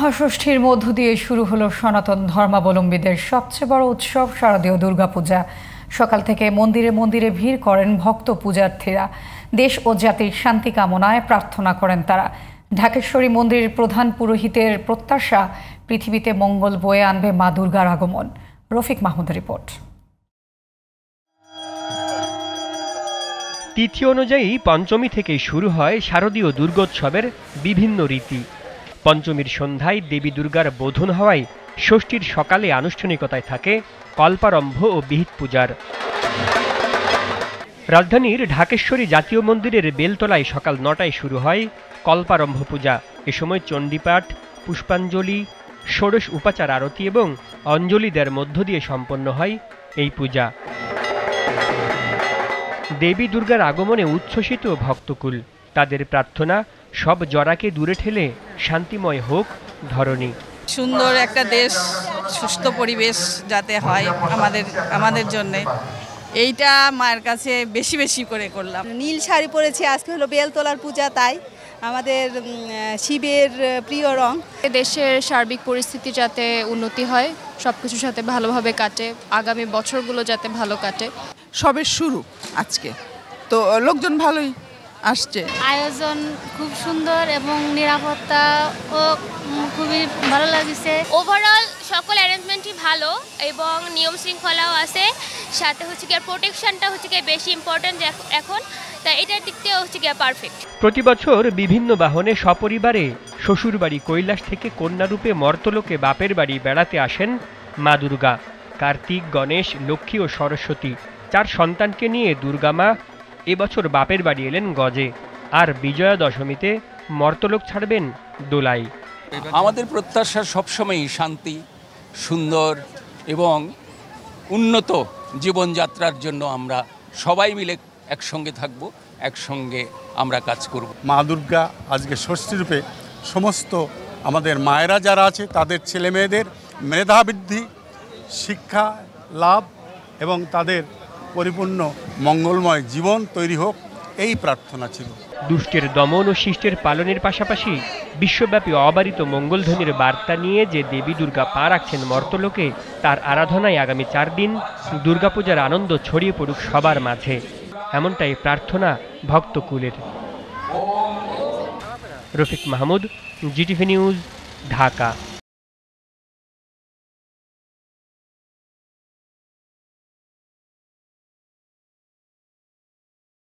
মহাষষ্ঠীর মধ্য দিয়ে শুরু হলো সনাতন ধর্মাবলম্বীদের সবচেয়ে বড় উৎসব শারদীয় দুর্গাপূজা। সকাল থেকে মন্দিরে মন্দিরে ভিড় করেন ভক্ত পূজার্থীরা। দেশ ও জাতির শান্তি কামনায় প্রার্থনা করেন তারা। ঢাকেশ্বরী মন্দিরের প্রধান পুরোহিতের প্রত্যাশা, পৃথিবীতে মঙ্গল বয়ে আনবে মা দুর্গার আগমন। রফিক মাহমুদের রিপোর্ট। তিথি অনুযায়ী পঞ্চমী থেকেই শুরু হয় শারদীয় দুর্গোৎসবের বিভিন্ন রীতি। পঞ্চমীর সন্ধ্যায় দেবী দুর্গার বোধন হওয়ায় ষষ্ঠীর সকালে আনুষ্ঠানিকতায় থাকে কল্পারম্ভ ও বিহিত পূজার। রাজধানীর ঢাকেশ্বরী জাতীয় মন্দিরের বেলতলায় সকাল ৯টায় শুরু হয় কল্পারম্ভ পূজা। এ সময় চণ্ডীপাঠ, পুষ্পাঞ্জলি, ষোড়শ উপাচার আরতি এবং অঞ্জলি দেওয়ার মধ্য দিয়ে সম্পন্ন হয় এই পূজা। দেবী দুর্গার আগমনে উচ্ছ্বসিত ভক্তকুল। তাদের প্রার্থনা, সব জরাকে দূরে ঠেলে শান্তিময় হোক ধরণী। সুন্দর একটা দেশ, সুস্থ পরিবেশ যাতে হয় আমাদের জন্য, এইটা মায়ের কাছে বেশি বেশি করে করলাম। নীল শাড়ি পরেছি, আজকে হলো বেলতলার পূজা, তাই আমাদের শিবের প্রিয় রং। দেশের সার্বিক পরিস্থিতি যাতে উন্নতি হয়, সবকিছুর সাথে ভালোভাবে কাটে, আগামী বছরগুলো যাতে ভালো কাটে। সবের শুরু আজকে, তো লোকজন ভালোই আসছে। আয়োজন খুব সুন্দর এবং নিরাপত্তা ও খুবই ভালো লাগছে। ওভারঅল সকল অ্যারেঞ্জমেন্টই ভালো এবং নিয়ম শৃঙ্খলাও আছে, সাথে হচ্ছে গিয়ে প্রোটেকশনটা হচ্ছে গিয়ে বেশি ইম্পর্টেন্ট এখন, তাই এটার দিক থেকে হচ্ছে গিয়ে পারফেক্ট। প্রতি বছর বিভিন্ন বাহনে সপরিবারে শ্বশুরবাড়ি কৈলাস থেকে কন্যারূপে মর্তলোকে বাপের বাড়ি বেড়াতে আসেন মা দুর্গা। কার্তিক, গণেশ, লক্ষ্মী ও সরস্বতী 4 সন্তানকে নিয়ে দুর্গা মা এবছর বাপের বাড়ি এলেন গজে, আর বিজয়া দশমীতে মর্তলোক ছাড়বেন দোলাই। আমাদের প্রত্যাশা সবসময়ই শান্তি, সুন্দর এবং উন্নত জীবনযাত্রার জন্য আমরা সবাই মিলে একসঙ্গে থাকব, একসঙ্গে আমরা কাজ করব। মা দুর্গা আজকে ষষ্ঠীরূপে সমস্ত আমাদের মায়েরা যারা আছে তাদের ছেলে মেয়েদের মেধাবৃদ্ধি, শিক্ষা লাভ এবং তাদের পরিপূর্ণ মঙ্গলময় জীবন তৈরি হোক, এই প্রার্থনা ছিল। দুষ্টের দমন ও শিষ্টের পালনের পাশাপাশি বিশ্বব্যাপী অবারিত মঙ্গলধ্বনির বার্তা নিয়ে যে দেবী দুর্গা পা রাখছেন মর্তলোকে, তার আরাধনায় আগামী 4 দিন দুর্গাপূজার আনন্দ ছড়িয়ে পড়ুক সবার মাঝে, এমনটাই প্রার্থনা ভক্তকুলের। Rafiq Mahmud, GTV news, Dhaka.